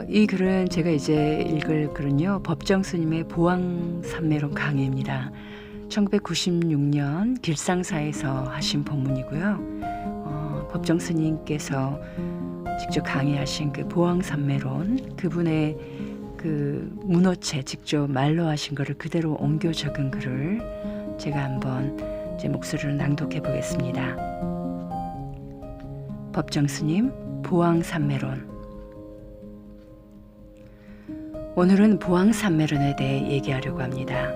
이 글은 제가 이제 읽을 글은요. 법정 스님의 보왕산매론 강해입니다. 1996년 길상사에서 하신 본문이고요. 법정 스님께서 직접 강의하신 그 보왕산매론, 그분의 그 문어체 직접 말로 하신 거를 그대로 옮겨 적은 글을 제가 한번 제 목소리로 낭독해 보겠습니다. 법정 스님 보왕산매론. 오늘은 보왕산매론에 대해 얘기하려고 합니다.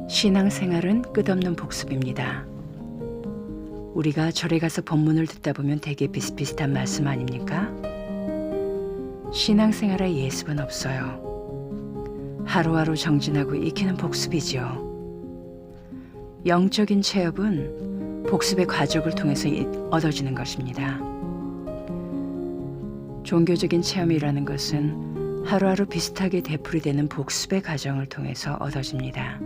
신앙생활은 끝없는 복습입니다. 우리가 절에 가서 법문을 듣다 보면 되게 비슷비슷한 말씀 아닙니까? 신앙생활에 예습은 없어요. 하루하루 정진하고 익히는 복습이지요. 영적인 체험은 복습의 과정을 통해서 얻어지는 것입니다. 종교적인 체험이라는 것은 하루하루 비슷하게 되풀이되는 복습의 과정을 통해서 얻어집니다.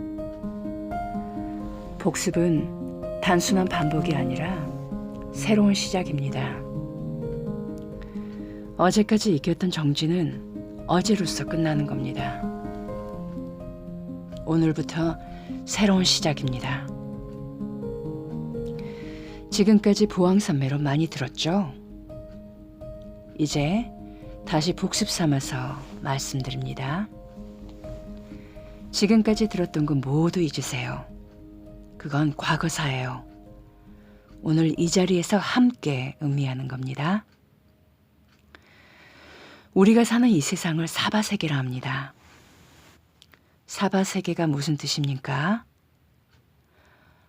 복습은 단순한 반복이 아니라 새로운 시작입니다. 어제까지 익혔던 정진은 어제로서 끝나는 겁니다. 오늘부터 새로운 시작입니다. 지금까지 보왕산매론 많이 들었죠? 이제 다시 복습 삼아서 말씀드립니다. 지금까지 들었던 건 모두 잊으세요. 그건 과거사예요. 오늘 이 자리에서 함께 음미하는 겁니다. 우리가 사는 이 세상을 사바세계라 합니다. 사바세계가 무슨 뜻입니까?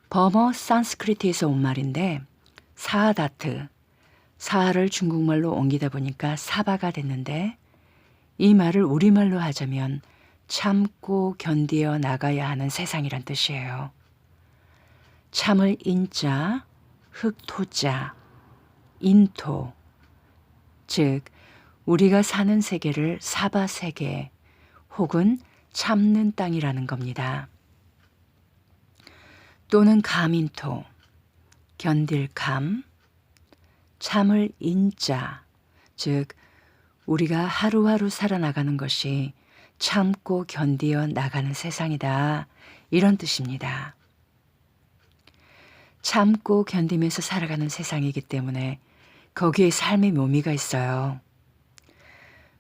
버머 산스크리트에서 온 말인데 사하다트, 사하를 중국말로 옮기다 보니까 사바가 됐는데 이 말을 우리말로 하자면 참고 견디어 나가야 하는 세상이란 뜻이에요. 참을 인자, 흑토자, 인토, 즉 우리가 사는 세계를 사바세계 혹은 참는 땅이라는 겁니다. 또는 감인토, 견딜 감, 참을 인자, 즉 우리가 하루하루 살아나가는 것이 참고 견디어 나가는 세상이다, 이런 뜻입니다. 참고 견디면서 살아가는 세상이기 때문에 거기에 삶의 묘미가 있어요.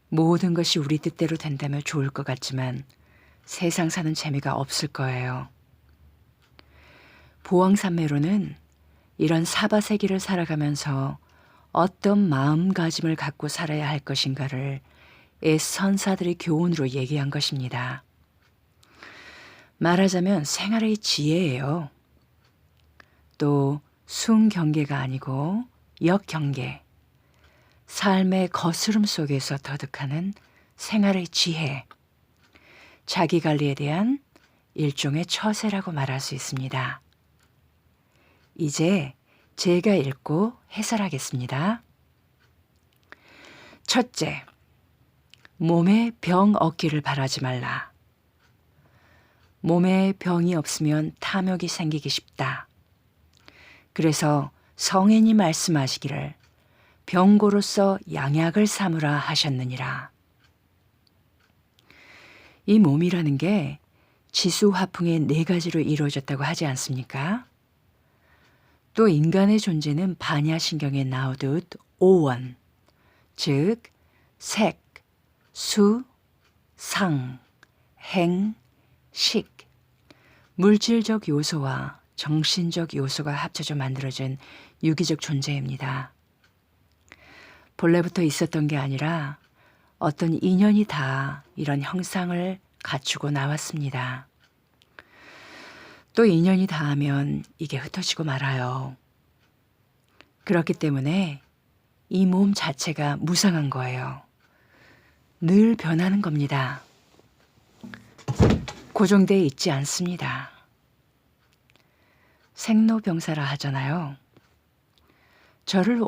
모든 것이 우리 뜻대로 된다면 좋을 것 같지만 세상 사는 재미가 없을 거예요. 보왕산매론은 이런 사바세계를 살아가면서 어떤 마음가짐을 갖고 살아야 할 것인가를 선사들의 교훈으로 얘기한 것입니다. 말하자면 생활의 지혜예요. 또 순경계가 아니고 역경계, 삶의 거스름 속에서 터득하는 생활의 지혜, 자기관리에 대한 일종의 처세라고 말할 수 있습니다. 이제 제가 읽고 해설하겠습니다. 첫째, 몸에 병 얻기를 바라지 말라. 몸에 병이 없으면 탐욕이 생기기 쉽다. 그래서 성인이 말씀하시기를 병고로서 양약을 삼으라 하셨느니라. 이 몸이라는 게 지수화풍의 4가지로 이루어졌다고 하지 않습니까? 또 인간의 존재는 반야신경에 나오듯 5원, 즉 색, 수, 상, 행, 식, 물질적 요소와 정신적 요소가 합쳐져 만들어진 유기적 존재입니다. 본래부터 있었던 게 아니라 어떤 인연이 다 이런 형상을 갖추고 나왔습니다. 또 인연이 닿으면 이게 흩어지고 말아요. 그렇기 때문에 이 몸 자체가 무상한 거예요. 늘 변하는 겁니다. 고정되어 있지 않습니다. 생로병사라 하잖아요. 저를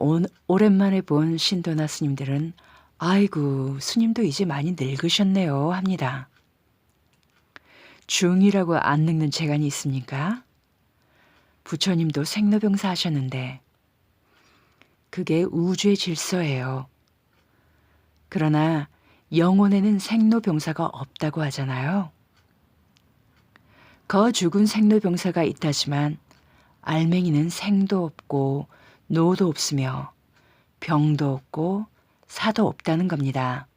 오랜만에 본 신도나 스님들은 아이고 스님도 이제 많이 늙으셨네요 합니다. 중이라고 안 늙는 재간이 있습니까? 부처님도 생로병사 하셨는데 그게 우주의 질서예요. 그러나 영혼에는 생로병사가 없다고 하잖아요. 죽은 생로병사가 있다지만 알맹이는 생도 없고 노도 없으며 병도 없고 사도 없다는 겁니다.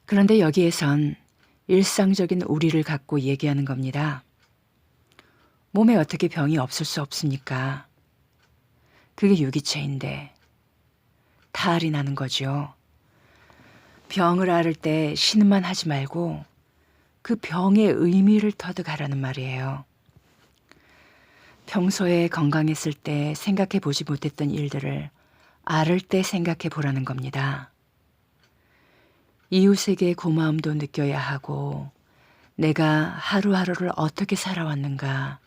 그런데 여기에선 일상적인 우리를 갖고 얘기하는 겁니다. 몸에 어떻게 병이 없을 수 없습니까? 그게 유기체인데 탈이 나는 거죠. 병을 앓을 때 신음만 하지 말고 그 병의 의미를 터득하라는 말이에요. 평소에 건강했을 때 생각해 보지 못했던 일들을 앓을 때 생각해 보라는 겁니다. 이웃에게 고마움도 느껴야 하고 내가 하루하루를 어떻게 살아왔는가,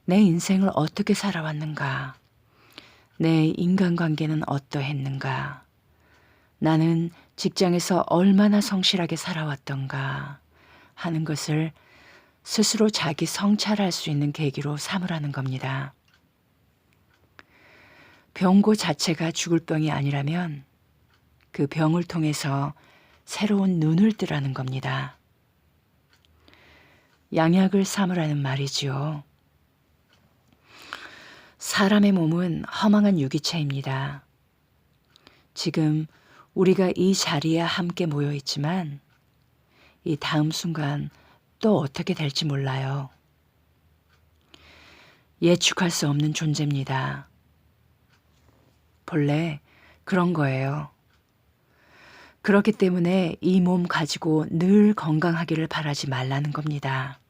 내 인생을 어떻게 살아왔는가, 내 인간관계는 어떠했는가, 나는 직장에서 얼마나 성실하게 살아왔던가 하는 것을 스스로 자기 성찰할 수 있는 계기로 삼으라는 겁니다. 병고 자체가 죽을 병이 아니라면 그 병을 통해서 새로운 눈을 뜨라는 겁니다. 양약을 삼으라는 말이지요. 사람의 몸은 허망한 유기체입니다. 지금 우리가 이 자리에 함께 모여 있지만 이 다음 순간 또 어떻게 될지 몰라요. 예측할 수 없는 존재입니다. 본래 그런 거예요. 그렇기 때문에 이 몸 가지고 늘 건강하기를 바라지 말라는 겁니다.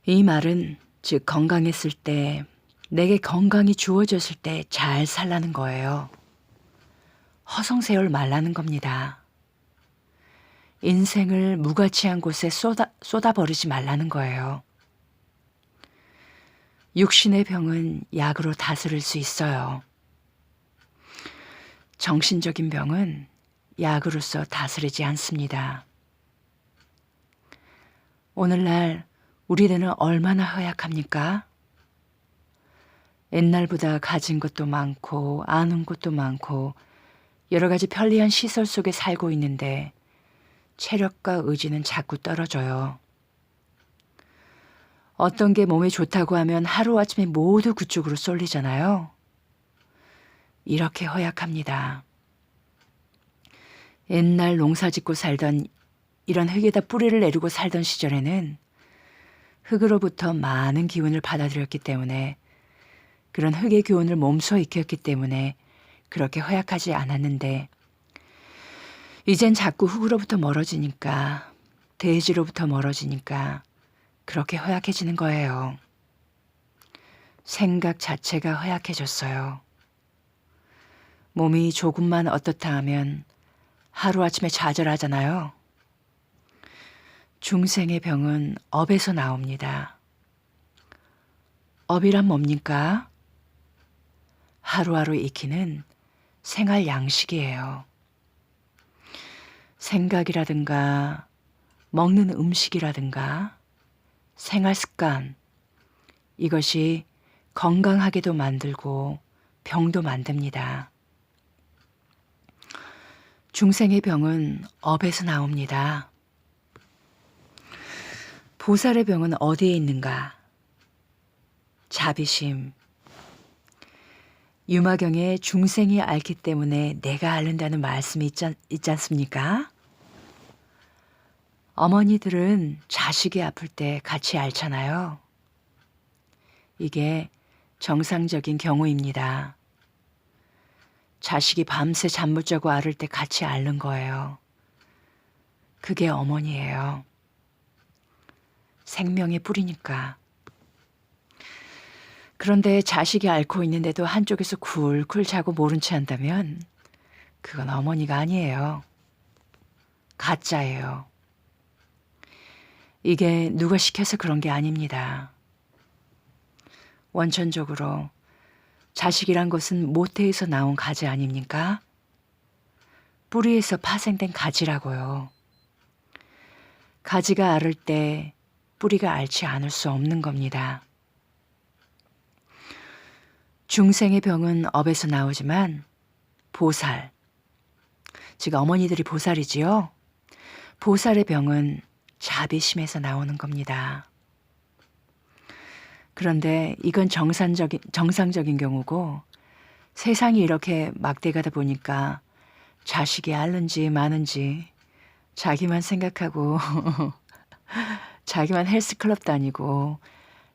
이 말은 즉 건강했을 때, 내게 건강이 주어졌을 때 잘 살라는 거예요. 허송세월 말라는 겁니다. 인생을 무가치한 곳에 쏟아버리지 말라는 거예요. 육신의 병은 약으로 다스릴 수 있어요. 정신적인 병은 약으로서 다스리지 않습니다. 오늘날 우리들은 얼마나 허약합니까? 옛날보다 가진 것도 많고 아는 것도 많고 여러 가지 편리한 시설 속에 살고 있는데 체력과 의지는 자꾸 떨어져요. 어떤 게 몸에 좋다고 하면 하루아침에 모두 그쪽으로 쏠리잖아요. 이렇게 허약합니다. 옛날 농사 짓고 살던 이런 흙에다 뿌리를 내리고 살던 시절에는 흙으로부터 많은 기운을 받아들였기 때문에 그런 흙의 기운을 몸소 익혔기 때문에 그렇게 허약하지 않았는데 이젠 자꾸 흙으로부터 멀어지니까 대지로부터 멀어지니까 그렇게 허약해지는 거예요. 생각 자체가 허약해졌어요. 몸이 조금만 어떻다 하면 하루아침에 좌절하잖아요. 중생의 병은 업에서 나옵니다. 업이란 뭡니까? 하루하루 익히는 생활 양식이에요. 생각이라든가 먹는 음식이라든가 생활 습관, 이것이 건강하게도 만들고 병도 만듭니다. 중생의 병은 업에서 나옵니다. 보살의 병은 어디에 있는가? 자비심. 유마경에 중생이 앓기 때문에 내가 앓는다는 말씀이 있지 않습니까? 어머니들은 자식이 아플 때 같이 앓잖아요. 이게 정상적인 경우입니다. 자식이 밤새 잠 못 자고 앓을 때 같이 앓는 거예요. 그게 어머니예요. 생명의 뿌리니까. 그런데 자식이 앓고 있는데도 한쪽에서 쿨쿨 자고 모른 채 한다면 그건 어머니가 아니에요. 가짜예요. 이게 누가 시켜서 그런 게 아닙니다. 원천적으로 자식이란 것은 모태에서 나온 가지 아닙니까? 뿌리에서 파생된 가지라고요. 가지가 앓을 때 뿌리가 앓지 않을 수 없는 겁니다. 중생의 병은 업에서 나오지만 보살, 즉 어머니들이 보살이지요. 보살의 병은 자비심에서 나오는 겁니다. 그런데 이건 정상적인 경우고 세상이 이렇게 막대가다 보니까 자식이 앓는지 마는지 자기만 생각하고 자기만 헬스클럽 다니고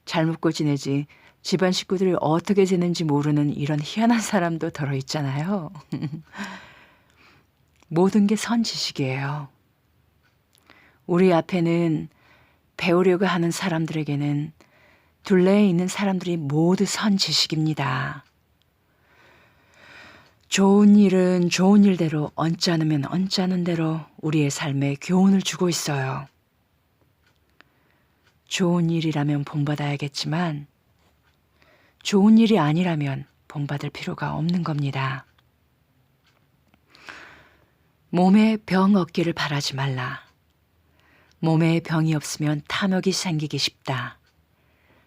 잘 먹고 지내지 집안 식구들이 어떻게 지내는지 모르는 이런 희한한 사람도 덜어 있잖아요. 모든 게 선지식이에요. 우리 앞에는 배우려고 하는 사람들에게는 둘레에 있는 사람들이 모두 선지식입니다. 좋은 일은 좋은 일대로, 언짢으면 언짢은 대로 우리의 삶에 교훈을 주고 있어요. 좋은 일이라면 본받아야겠지만 좋은 일이 아니라면 본받을 필요가 없는 겁니다. 몸에 병 얻기를 바라지 말라. 몸에 병이 없으면 탐욕이 생기기 쉽다.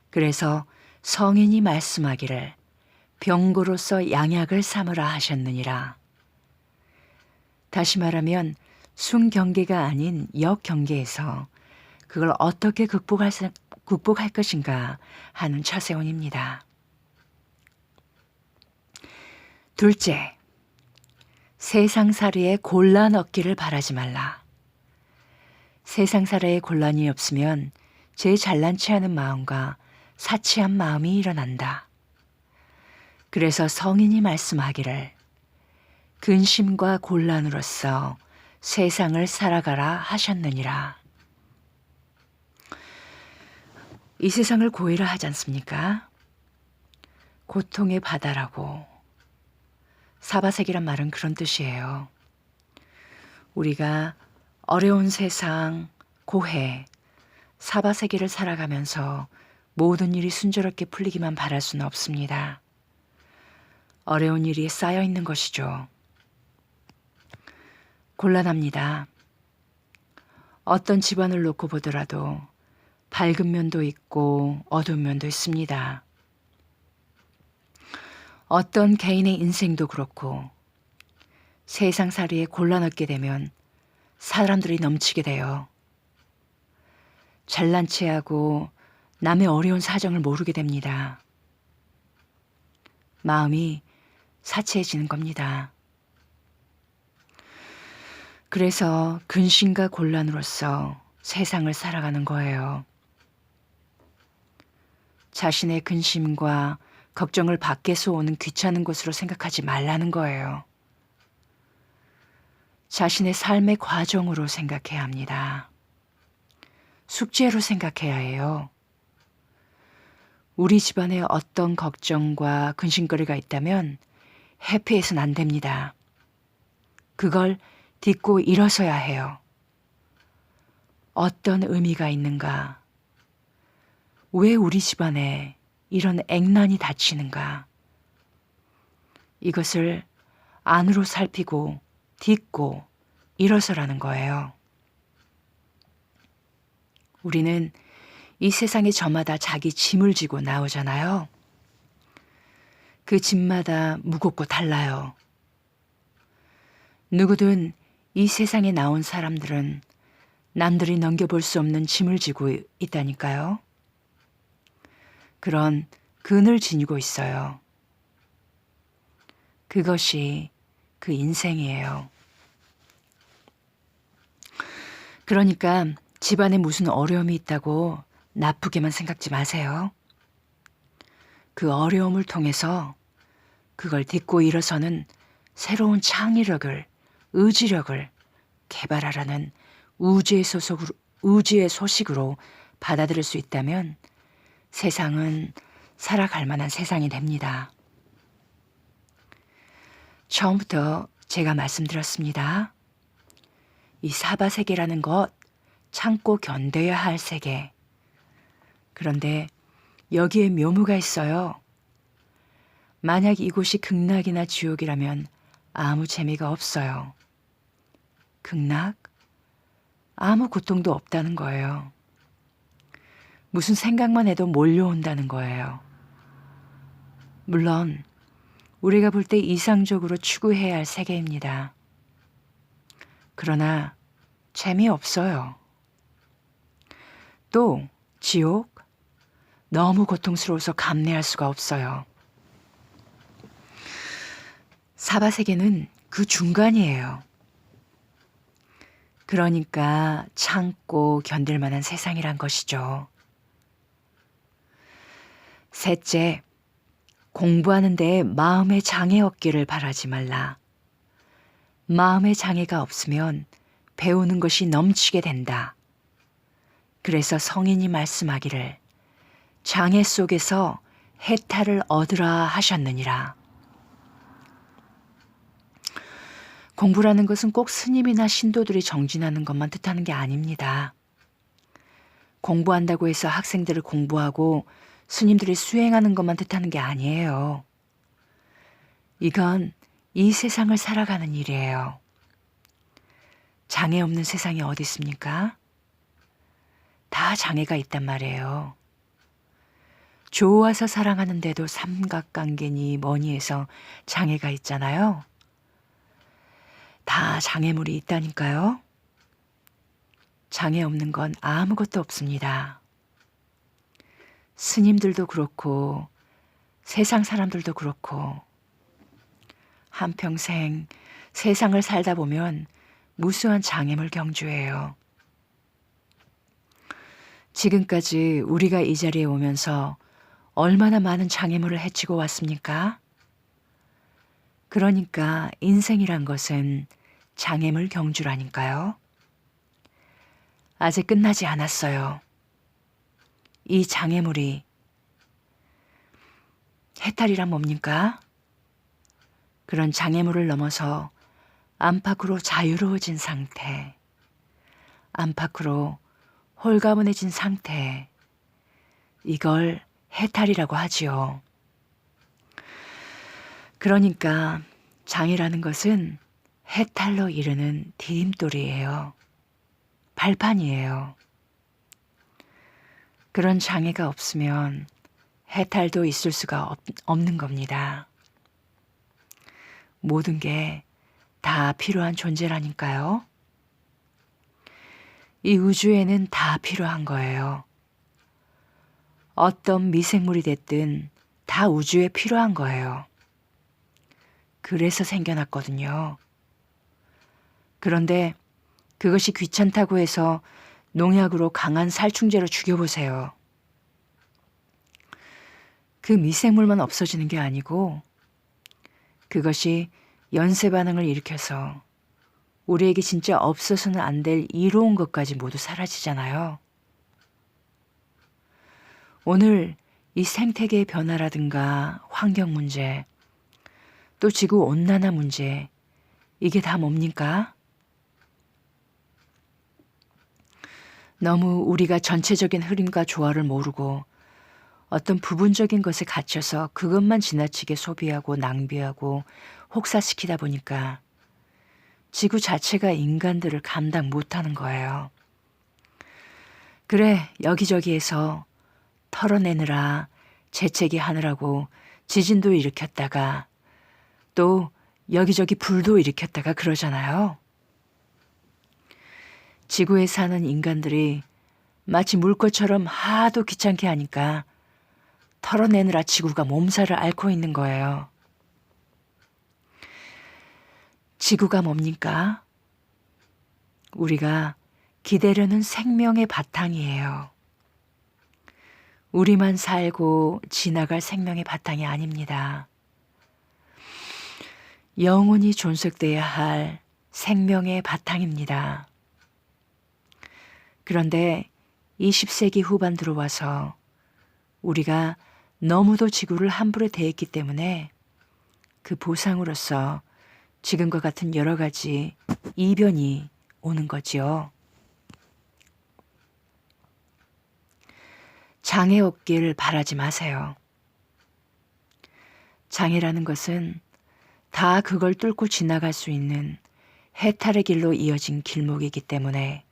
그래서 성인이 말씀하기를 병고로서 양약을 삼으라 하셨느니라. 다시 말하면 순경계가 아닌 역경계에서 그걸 어떻게 극복할 것인가 하는 처세원입니다. 둘째, 세상살이에 곤란 얻기를 바라지 말라. 세상살이에 곤란이 없으면 제 잘난 체하는 마음과 사치한 마음이 일어난다. 그래서 성인이 말씀하기를 근심과 곤란으로서 세상을 살아가라 하셨느니라. 이 세상을 고이라 하지 않습니까? 고통의 바다라고. 사바세기란 말은 그런 뜻이에요. 우리가 어려운 세상, 고해, 사바세기를 살아가면서 모든 일이 순조롭게 풀리기만 바랄 수는 없습니다. 어려운 일이 쌓여 있는 것이죠. 곤란합니다. 어떤 집안을 놓고 보더라도 밝은 면도 있고 어두운 면도 있습니다. 어떤 개인의 인생도 그렇고 세상살이에 곤란 얻게 되면 사람들이 넘치게 돼요. 잘난 체하고 남의 어려운 사정을 모르게 됩니다. 마음이 사치해지는 겁니다. 그래서 근심과 곤란으로서 세상을 살아가는 거예요. 자신의 근심과 걱정을 밖에서 오는 귀찮은 것으로 생각하지 말라는 거예요. 자신의 삶의 과정으로 생각해야 합니다. 숙제로 생각해야 해요. 우리 집안에 어떤 걱정과 근심거리가 있다면 회피해서는 안 됩니다. 그걸 딛고 일어서야 해요. 어떤 의미가 있는가? 왜 우리 집안에 이런 액난이 닥치는가? 이것을 안으로 살피고 딛고 일어서라는 거예요. 우리는 이 세상에 저마다 자기 짐을 지고 나오잖아요. 그 짐마다 무겁고 달라요. 누구든 이 세상에 나온 사람들은 남들이 넘겨볼 수 없는 짐을 지고 있다니까요. 그런 근을 지니고 있어요. 그것이 그 인생이에요. 그러니까 집안에 무슨 어려움이 있다고 나쁘게만 생각지 마세요. 그 어려움을 통해서 그걸 딛고 일어서는 새로운 창의력을, 의지력을 개발하라는 우주의 소식으로 받아들일 수 있다면 세상은 살아갈 만한 세상이 됩니다. 처음부터 제가 말씀드렸습니다. 이 사바세계라는 것 참고 견뎌야 할 세계. 그런데 여기에 묘무가 있어요. 만약 이곳이 극락이나 지옥이라면 아무 재미가 없어요. 극락? 아무 고통도 없다는 거예요. 무슨 생각만 해도 몰려온다는 거예요. 물론 우리가 볼 때 이상적으로 추구해야 할 세계입니다. 그러나 재미없어요. 또 지옥? 너무 고통스러워서 감내할 수가 없어요. 사바세계는 그 중간이에요. 그러니까 참고 견딜 만한 세상이란 것이죠. 셋째, 공부하는 데 마음의 장애 없기를 바라지 말라. 마음의 장애가 없으면 배우는 것이 넘치게 된다. 그래서 성인이 말씀하기를 장애 속에서 해탈을 얻으라 하셨느니라. 공부라는 것은 꼭 스님이나 신도들이 정진하는 것만 뜻하는 게 아닙니다. 공부한다고 해서 학생들을 공부하고 스님들이 수행하는 것만 뜻하는 게 아니에요. 이건 이 세상을 살아가는 일이에요. 장애 없는 세상이 어디 있습니까? 다 장애가 있단 말이에요. 좋아서 사랑하는데도 삼각관계니 뭐니 해서 장애가 있잖아요. 다 장애물이 있다니까요. 장애 없는 건 아무것도 없습니다. 스님들도 그렇고 세상 사람들도 그렇고 한평생 세상을 살다 보면 무수한 장애물 경주해요. 지금까지 우리가 이 자리에 오면서 얼마나 많은 장애물을 헤치고 왔습니까? 그러니까 인생이란 것은 장애물 경주라니까요. 아직 끝나지 않았어요. 이 장애물이 해탈이란 뭡니까? 그런 장애물을 넘어서 안팎으로 자유로워진 상태, 안팎으로 홀가분해진 상태, 이걸 해탈이라고 하지요. 그러니까 장애라는 것은 해탈로 이르는 디딤돌이에요. 발판이에요. 그런 장애가 없으면 해탈도 있을 수가 없는 겁니다. 모든 게 다 필요한 존재라니까요. 이 우주에는 다 필요한 거예요. 어떤 미생물이 됐든 다 우주에 필요한 거예요. 그래서 생겨났거든요. 그런데 그것이 귀찮다고 해서 농약으로 강한 살충제로 죽여보세요. 그 미생물만 없어지는 게 아니고 그것이 연쇄 반응을 일으켜서 우리에게 진짜 없어서는 안 될 이로운 것까지 모두 사라지잖아요. 오늘 이 생태계의 변화라든가 환경 문제, 또 지구 온난화 문제, 이게 다 뭡니까? 너무 우리가 전체적인 흐름과 조화를 모르고 어떤 부분적인 것에 갇혀서 그것만 지나치게 소비하고 낭비하고 혹사시키다 보니까 지구 자체가 인간들을 감당 못하는 거예요. 그래, 여기저기에서 털어내느라 재채기 하느라고 지진도 일으켰다가 또 여기저기 불도 일으켰다가 그러잖아요. 지구에 사는 인간들이 마치 물 것처럼 하도 귀찮게 하니까 털어내느라 지구가 몸살을 앓고 있는 거예요. 지구가 뭡니까? 우리가 기대려는 생명의 바탕이에요. 우리만 살고 지나갈 생명의 바탕이 아닙니다. 영원히 존속돼야 할 생명의 바탕입니다. 그런데 20세기 후반 들어와서 우리가 너무도 지구를 함부로 대했기 때문에 그 보상으로서 지금과 같은 여러 가지 이변이 오는 거지요. 장애 없기를 바라지 마세요. 장애라는 것은 다 그걸 뚫고 지나갈 수 있는 해탈의 길로 이어진 길목이기 때문에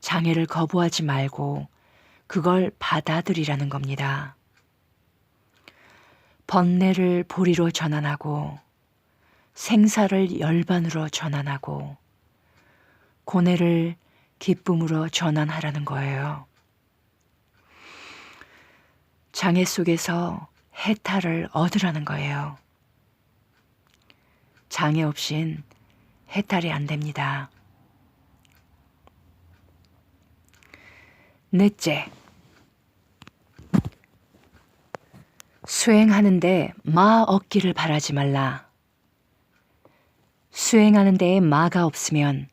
장애를 거부하지 말고 그걸 받아들이라는 겁니다. 번뇌를 보리로 전환하고 생사를 열반으로 전환하고 고뇌를 기쁨으로 전환하라는 거예요. 장애 속에서 해탈을 얻으라는 거예요. 장애 없인 해탈이 안 됩니다. 넷째, 수행하는데 마 얻기를 바라지 말라. 수행하는 데에 마가 없으면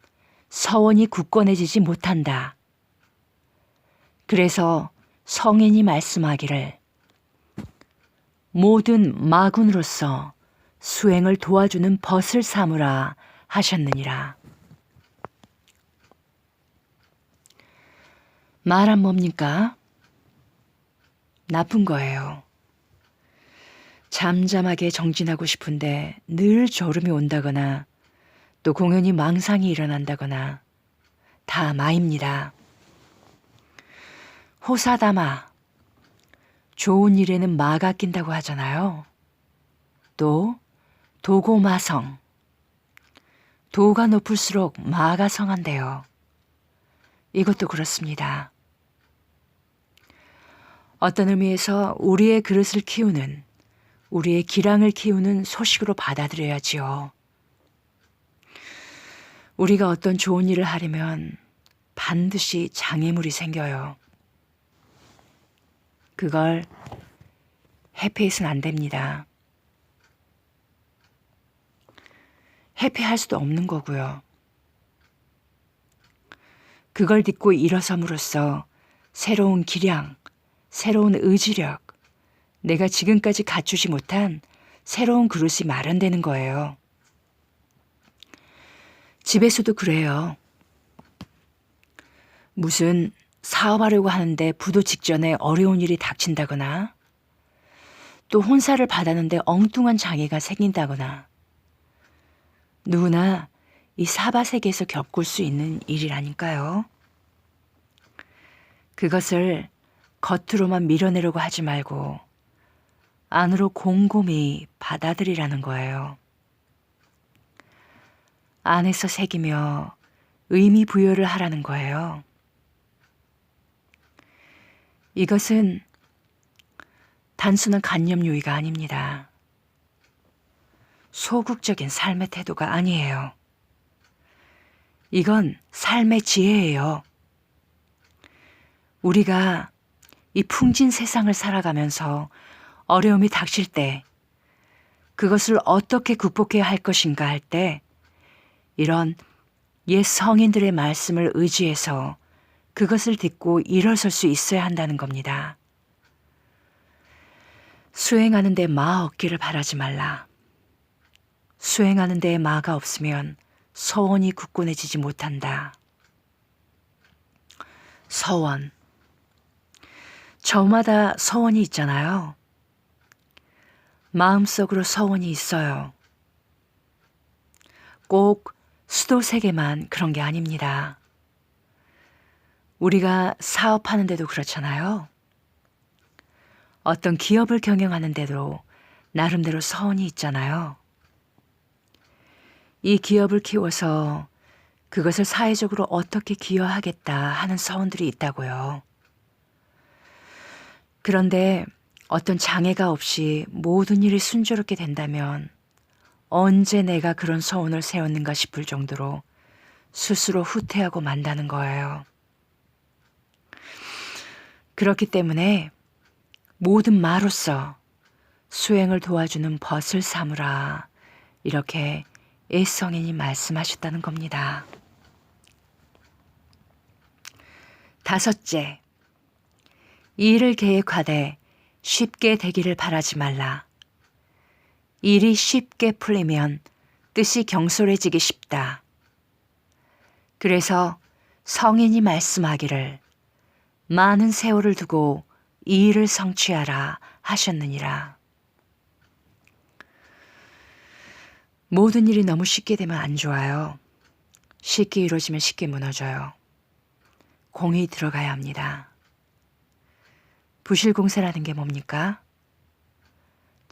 서원이 굳건해지지 못한다. 그래서 성인이 말씀하기를 모든 마군으로서 수행을 도와주는 벗을 삼으라 하셨느니라. 말은 뭡니까? 나쁜 거예요. 잠잠하게 정진하고 싶은데 늘 졸음이 온다거나 또 공연히 망상이 일어난다거나 다 마입니다. 호사다마, 좋은 일에는 마가 낀다고 하잖아요. 또 도고마성, 도가 높을수록 마가 성한대요. 이것도 그렇습니다. 어떤 의미에서 우리의 그릇을 키우는, 우리의 기량을 키우는 소식으로 받아들여야지요. 우리가 어떤 좋은 일을 하려면 반드시 장애물이 생겨요. 그걸 회피해서는 안 됩니다. 회피할 수도 없는 거고요. 그걸 딛고 일어섬으로써 새로운 기량, 새로운 의지력, 내가 지금까지 갖추지 못한 새로운 그릇이 마련되는 거예요. 집에서도 그래요. 무슨 사업하려고 하는데 부도 직전에 어려운 일이 닥친다거나 또 혼사를 받았는데 엉뚱한 장애가 생긴다거나 누구나 이 사바세계에서 겪을 수 있는 일이라니까요. 그것을 겉으로만 밀어내려고 하지 말고 안으로 곰곰이 받아들이라는 거예요. 안에서 새기며 의미 부여를 하라는 거예요. 이것은 단순한 관념 유의가 아닙니다. 소극적인 삶의 태도가 아니에요. 이건 삶의 지혜예요. 우리가 이 풍진 세상을 살아가면서 어려움이 닥칠 때 그것을 어떻게 극복해야 할 것인가 할 때 이런 옛 성인들의 말씀을 의지해서 그것을 딛고 일어설 수 있어야 한다는 겁니다. 수행하는 데 마 얻기를 바라지 말라. 수행하는 데에 마가 없으면 서원이 굳건해지지 못한다. 서원. 저마다 서원이 있잖아요. 마음속으로 서원이 있어요. 꼭 수도세계만 그런 게 아닙니다. 우리가 사업하는데도 그렇잖아요. 어떤 기업을 경영하는데도 나름대로 서원이 있잖아요. 이 기업을 키워서 그것을 사회적으로 어떻게 기여하겠다 하는 서원들이 있다고요. 그런데 어떤 장애가 없이 모든 일이 순조롭게 된다면 언제 내가 그런 서원을 세웠는가 싶을 정도로 스스로 후퇴하고 만다는 거예요. 그렇기 때문에 모든 마로서 수행을 도와주는 벗을 삼으라 이렇게 예성인이 말씀하셨다는 겁니다. 다섯째, 일을 계획하되 쉽게 되기를 바라지 말라. 일이 쉽게 풀리면 뜻이 경솔해지기 쉽다. 그래서 성인이 말씀하기를 많은 세월을 두고 이 일을 성취하라 하셨느니라. 모든 일이 너무 쉽게 되면 안 좋아요. 쉽게 이루어지면 쉽게 무너져요. 공이 들어가야 합니다. 부실공사라는 게 뭡니까?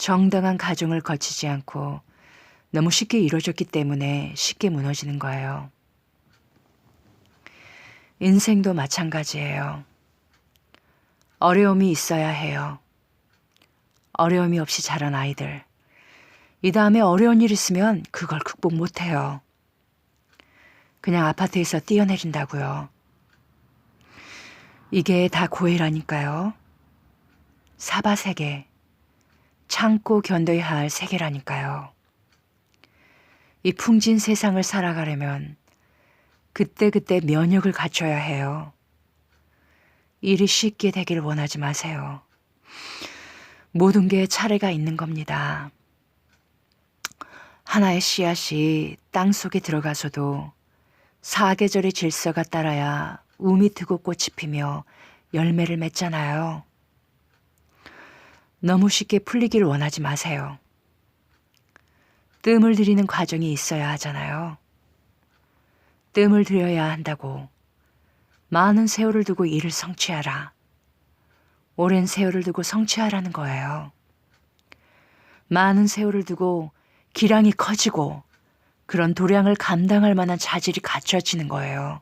정당한 과정을 거치지 않고 너무 쉽게 이루어졌기 때문에 쉽게 무너지는 거예요. 인생도 마찬가지예요. 어려움이 있어야 해요. 어려움이 없이 자란 아이들. 이 다음에 어려운 일 있으면 그걸 극복 못해요. 그냥 아파트에서 뛰어내린다고요. 이게 다 고해라니까요. 사바세계. 참고 견뎌야 할 세계라니까요. 이 풍진 세상을 살아가려면 그때그때 면역을 갖춰야 해요. 일이 쉽게 되길 원하지 마세요. 모든 게 차례가 있는 겁니다. 하나의 씨앗이 땅속에 들어가서도 사계절의 질서가 따라야 우미 트고 꽃이 피며 열매를 맺잖아요. 너무 쉽게 풀리길 원하지 마세요. 뜸을 들이는 과정이 있어야 하잖아요. 뜸을 들여야 한다고 많은 세월을 두고 일을 성취하라. 오랜 세월을 두고 성취하라는 거예요. 많은 세월을 두고 기량이 커지고 그런 도량을 감당할 만한 자질이 갖춰지는 거예요.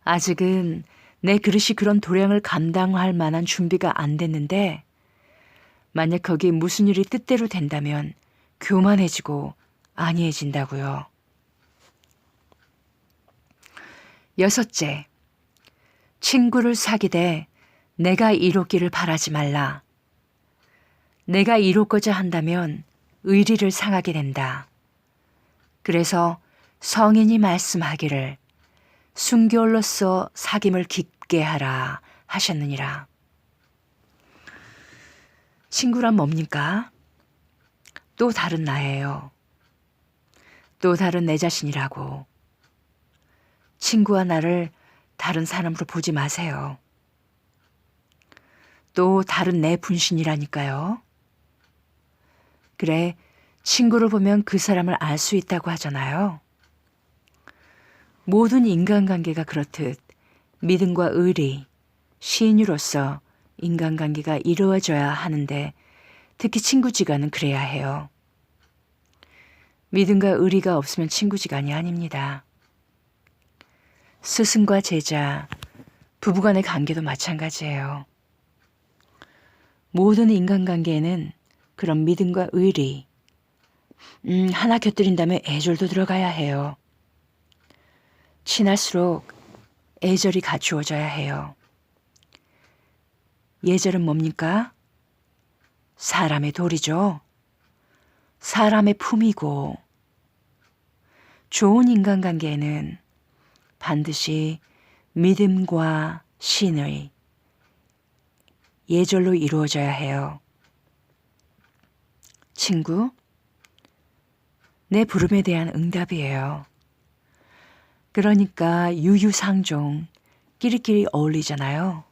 아직은 내 그릇이 그런 도량을 감당할 만한 준비가 안 됐는데 만약 거기에 무슨 일이 뜻대로 된다면 교만해지고 안이해진다고요. 6째, 친구를 사귀되 내가 이롭기를 바라지 말라. 내가 이롭고자 한다면 의리를 상하게 된다. 그래서 성인이 말씀하기를 순교로서 사귐을 깊게 하라 하셨느니라. 친구란 뭡니까? 또 다른 나예요. 또 다른 내 자신이라고. 친구와 나를 다른 사람으로 보지 마세요. 또 다른 내 분신이라니까요. 그래, 친구를 보면 그 사람을 알 수 있다고 하잖아요. 모든 인간관계가 그렇듯 믿음과 의리, 신유로서 인간관계가 이루어져야 하는데 특히 친구지간은 그래야 해요. 믿음과 의리가 없으면 친구지간이 아닙니다. 스승과 제자, 부부간의 관계도 마찬가지예요. 모든 인간관계에는 그런 믿음과 의리, 하나 곁들인다면 애절도 들어가야 해요. 친할수록 애절이 갖추어져야 해요. 예절은 뭡니까? 사람의 도리죠. 사람의 품이고 좋은 인간관계에는 반드시 믿음과 신의, 예절로 이루어져야 해요. 친구, 내 부름에 대한 응답이에요. 그러니까 유유상종, 끼리끼리 어울리잖아요.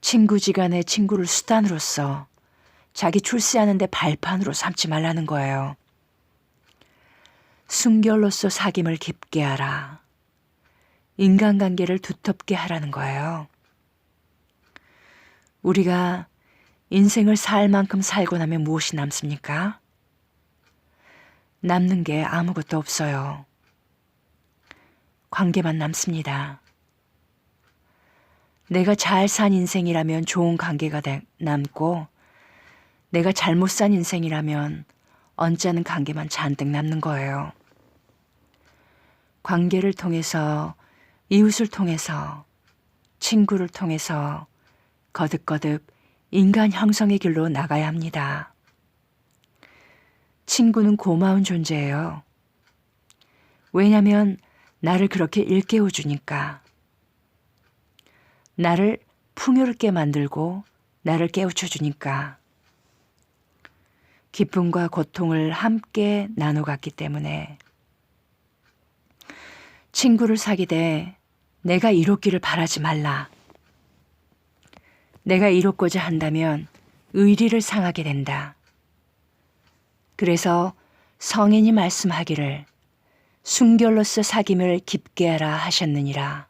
친구지간의 친구를 수단으로서 자기 출세하는데 발판으로 삼지 말라는 거예요. 순결로서 사귐을 깊게 하라. 인간관계를 두텁게 하라는 거예요. 우리가 인생을 살 만큼 살고 나면 무엇이 남습니까? 남는 게 아무것도 없어요. 관계만 남습니다. 내가 잘 산 인생이라면 좋은 관계가 남고 내가 잘못 산 인생이라면 언짢은 관계만 잔뜩 남는 거예요. 관계를 통해서, 이웃을 통해서, 친구를 통해서 거듭거듭 인간 형성의 길로 나가야 합니다. 친구는 고마운 존재예요. 왜냐하면 나를 그렇게 일깨워주니까. 나를 풍요롭게 만들고 나를 깨우쳐주니까. 기쁨과 고통을 함께 나눠갔기 때문에 친구를 사귀되 내가 이롭기를 바라지 말라. 내가 이롭고자 한다면 의리를 상하게 된다. 그래서 성인이 말씀하기를 순결로서 사귐을 깊게 하라 하셨느니라.